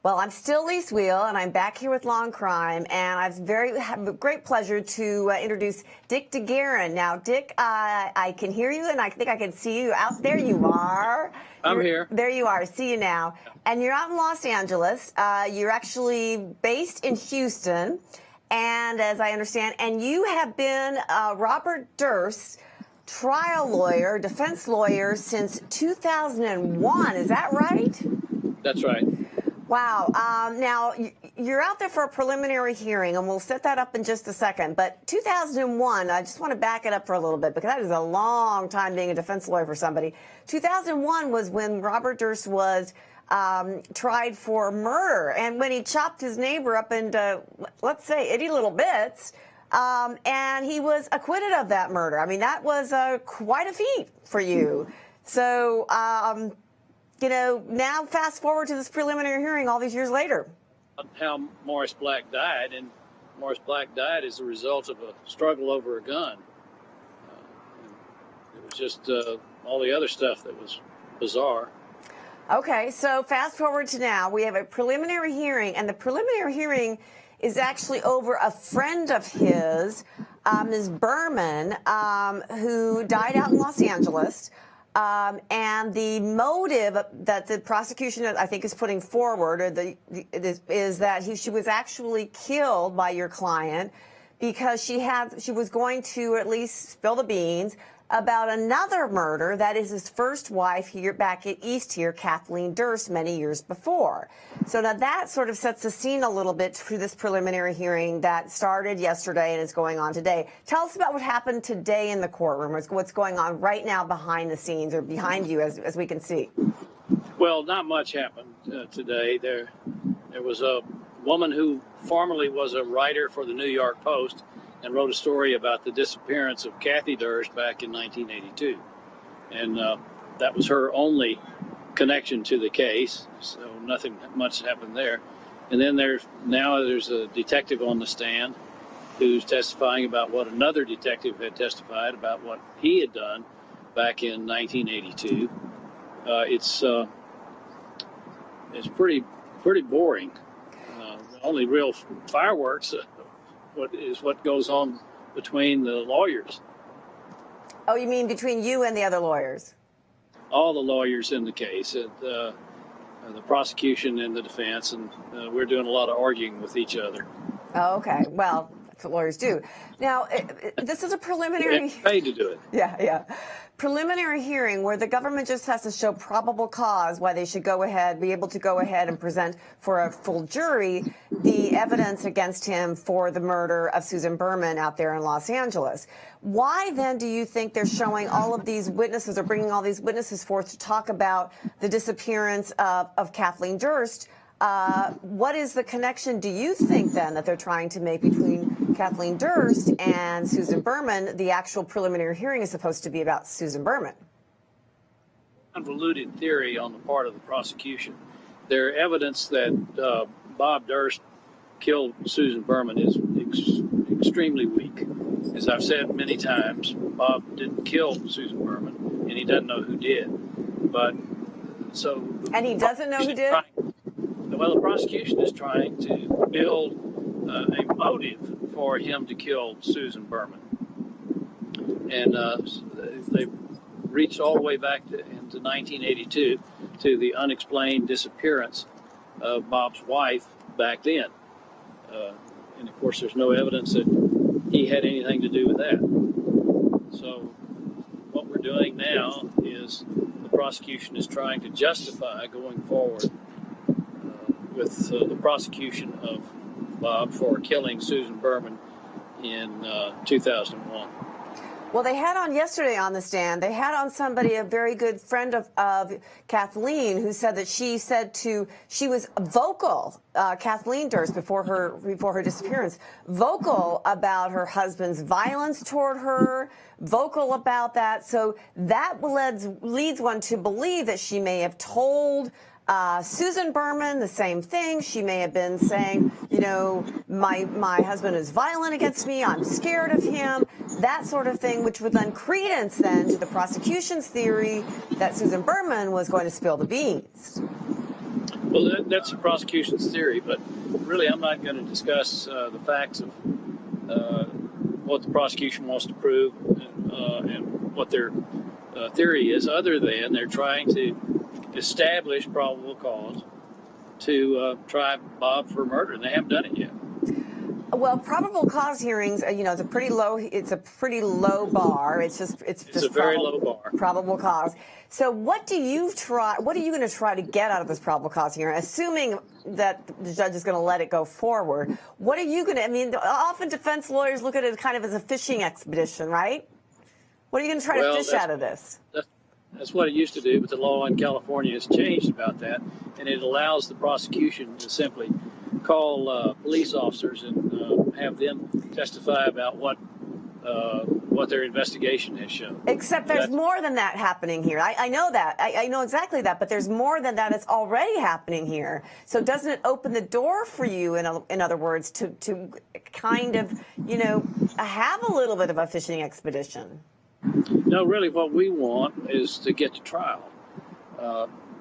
Well, I'm still Lis Wiehl, and I'm back here with Law&Crime, and I have a great pleasure to introduce Dick DeGuerin. Now, Dick, I can hear you, and I think I can see you. Out there you are. I'm here. There you are. See you now. And you're out in Los Angeles. You're actually based in Houston, and as I understand, and you have been Robert Durst Trial lawyer, defense lawyer since 2001. Is that right? That's right. Wow. Now, you're out there for a preliminary hearing, and we'll set that up in just a second. But 2001, I just want to back it up for a little bit, because that is a long time being a defense lawyer for somebody. 2001 was when Robert Durst was tried for murder, and when he chopped his neighbor up into, let's say, itty little bits, and he was acquitted of that murder. I mean, that was quite a feat for you. So, you know, now fast forward to this preliminary hearing all these years later. How Morris Black died, and Morris Black died as a result of a struggle over a gun. It was just all the other stuff that was bizarre. Okay, so fast forward to now. We have a preliminary hearing, and the preliminary hearing is actually over a friend of his, Ms. Berman, who died out in Los Angeles. And the motive that the prosecution, I think, is putting forward is that she was actually killed by your client because she was going to at least spill the beans about another murder, that is his first wife here back at East here, Kathleen Durst, many years before. So now that sort of sets the scene a little bit through this preliminary hearing that started yesterday and is going on today. Tell us about what happened today in the courtroom, what's going on right now behind the scenes, or behind you as we can see. Well, not much happened today. There was a woman who formerly was a writer for the New York Post and wrote a story about the disappearance of Kathy Durst back in 1982. And that was her only connection to the case, so nothing much happened there. And then there's a detective on the stand who's testifying about what another detective had testified about what he had done back in 1982. It's pretty boring. The only real fireworks what goes on between the lawyers. Oh, you mean between you and the other lawyers? All the lawyers in the case, the prosecution and the defense, and we're doing a lot of arguing with each other. Oh, okay. Well, that's what lawyers do. Now, this is a preliminary... They're paid to do it. Yeah. Preliminary hearing where the government just has to show probable cause why they should be able to go ahead and present for a full jury the evidence against him for the murder of Susan Berman out there in Los Angeles. Why then do you think they're showing all of these witnesses, or bringing all these witnesses forth to talk about the disappearance of Kathleen Durst? What is the connection, do you think, then, that they're trying to make between Kathleen Durst and Susan Berman? The actual preliminary hearing is supposed to be about Susan Berman. Convoluted theory on the part of the prosecution. Their evidence that Bob Durst killed Susan Berman is extremely weak. As I've said many times, Bob didn't kill Susan Berman, and he doesn't know who did. And he doesn't know who did? Well, the prosecution is trying to build a motive for him to kill Susan Berman. And they reached all the way back into 1982 to the unexplained disappearance of Bob's wife back then. And, of course, there's no evidence that he had anything to do with that. So what we're doing now is the prosecution is trying to justify going forward with the prosecution of Bob for killing Susan Berman in 2001. Well, they had on yesterday on the stand, they had on somebody, a very good friend of Kathleen, who said that she was vocal, Kathleen Durst, before her disappearance, vocal about her husband's violence toward her, vocal about that. So that leads one to believe that she may have told Susan Berman the same thing. She may have been saying, you know, my husband is violent against me, I'm scared of him, that sort of thing, which would lend credence then to the prosecution's theory that Susan Berman was going to spill the beans. Well, that's the prosecution's theory, but really I'm not going to discuss the facts of what the prosecution wants to prove and what their theory is, other than they're trying to establish probable cause to try Bob for murder, and they haven't done it yet. Well, probable cause hearings, it's a pretty low bar. It's just a very low bar. Probable cause. So what are you going to try to get out of this probable cause hearing, assuming that the judge is going to let it go forward? What are you going to, often defense lawyers look at it kind of as a fishing expedition, right? What are you going to try to fish out of this? That's what it used to do, but the law in California has changed about that, and it allows the prosecution to simply call police officers and have them testify about what their investigation has shown. Except there's more than that happening here. I know that. I know exactly that, but there's more than that that's already happening here. So doesn't it open the door for you, in other words, to kind of, have a little bit of a fishing expedition? No, really what we want is to get to trial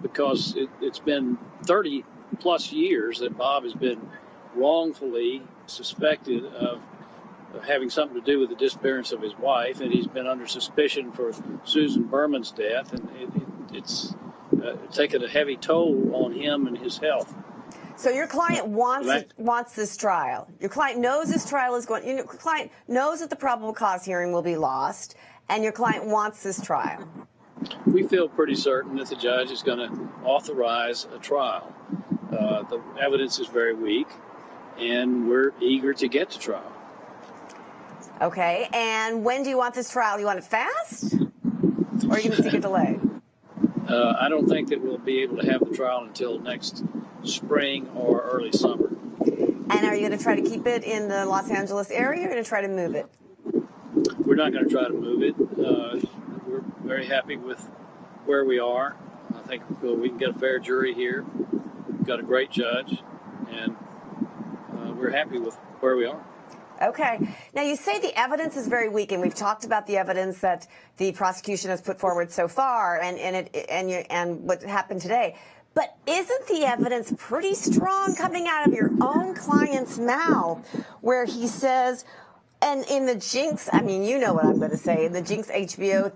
because it's been 30 plus years that Bob has been wrongfully suspected of having something to do with the disappearance of his wife, and he's been under suspicion for Susan Berman's death, and it's taken a heavy toll on him and his health. So your client wants this trial. Your client knows this trial is going. Your client knows that the probable cause hearing will be lost, and your client wants this trial. We feel pretty certain that the judge is going to authorize a trial. The evidence is very weak, and we're eager to get to trial. Okay, and when do you want this trial? You want it fast, or are you going to seek a delay? I don't think that we'll be able to have the trial until next spring or early summer. And are you going to try to keep it in the Los Angeles area, or are you going to try to move it? We're not going to try to move it. We're very happy with where we are. I think we can get a fair jury here. We've got a great judge, and we're happy with where we are. Okay. Now, you say the evidence is very weak, and we've talked about the evidence that the prosecution has put forward so far and what happened today. But isn't the evidence pretty strong coming out of your own client's mouth, where he says, and in the Jinx, you know what I'm going to say, in the Jinx HBO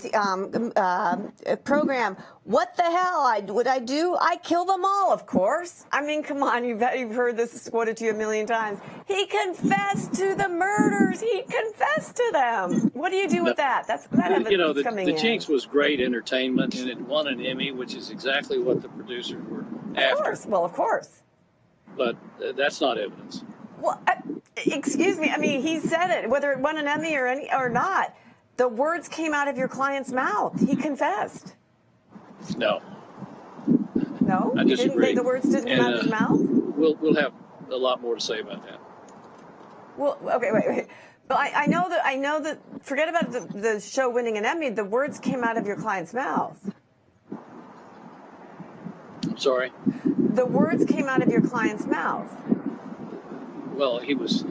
program, what the hell would I do? I kill them all, of course. Come on, you've heard this quoted to you a million times. He confessed to the murders. He confessed to them. What do you do with that? That evidence coming in. The Jinx was great entertainment, and it won an Emmy, which is exactly what the producers were after. Of course. Well, of course. But that's not evidence. Well, excuse me. He said it, whether it won an Emmy or not. The words came out of your client's mouth. He confessed. No. No? I disagree. The words didn't come out of his mouth? We'll have a lot more to say about that. Well, okay, wait. But I know that. Forget about the show winning an Emmy. The words came out of your client's mouth. I'm sorry. The words came out of your client's mouth. Well, he was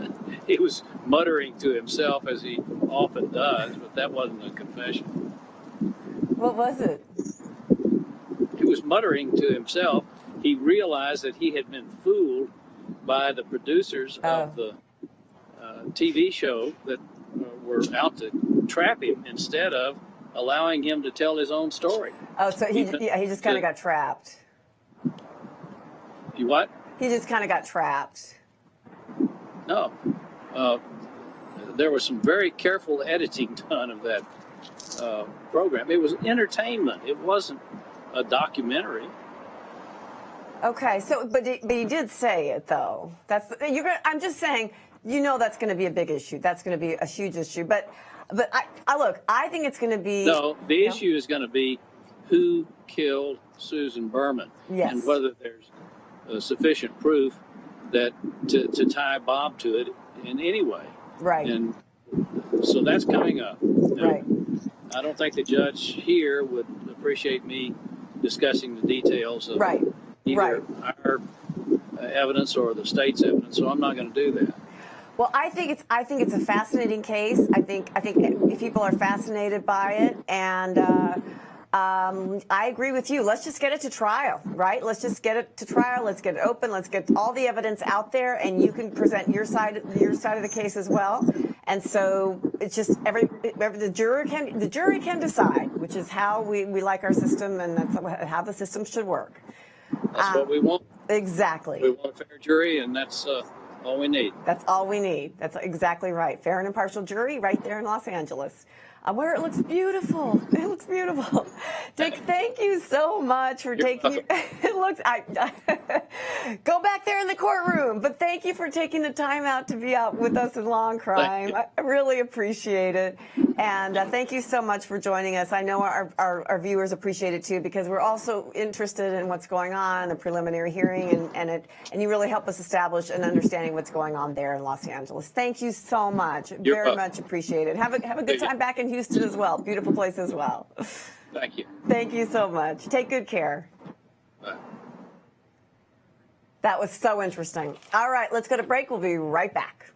muttering to himself, as he often does, but that wasn't a confession. What was it? He was muttering to himself. He realized that he had been fooled by the producers of the TV show that were out to trap him instead of allowing him to tell his own story. Oh, so he just kind of got trapped. You what? He just kind of got trapped. No. There was some very careful editing done of that program. It was entertainment. It wasn't a documentary. Okay, so but he did say it though. I'm just saying, that's going to be a big issue. That's going to be a huge issue. But I think it's going to be. No, the issue is going to be who killed Susan Berman, and whether there's sufficient proof that to tie Bob to it in any way. Right. And so that's coming up. Right. I don't think the judge here would appreciate me discussing the details of either our evidence or the state's evidence, so I'm not going to do that. Well, I think it's a fascinating case. I think people are fascinated by it, and I agree with you. Let's just get it to trial, right? Let's just get it to trial. Let's get it open. Let's get all the evidence out there, and you can present your side of the case as well. And so it's just the jury can decide, which is how we like our system, and that's how the system should work. That's what we want. Exactly. We want a fair jury, and that's all we need. That's all we need. That's exactly right. Fair and impartial jury right there in Los Angeles. Where it looks beautiful. It looks beautiful. Dick, thank you so much for taking. It looks. Go back there in the courtroom. But thank you for taking the time out to be out with us in Law&Crime. I really appreciate it. And thank you so much for joining us. I know our viewers appreciate it too, because we're also interested in what's going on, the preliminary hearing, and you really help us establish an understanding of what's going on there in Los Angeles. Thank you so much. Very much appreciated. Have a good time back in Houston as well. Beautiful place as well. Thank you. Thank you so much. Take good care. Bye. That was so interesting. All right, let's go to break. We'll be right back.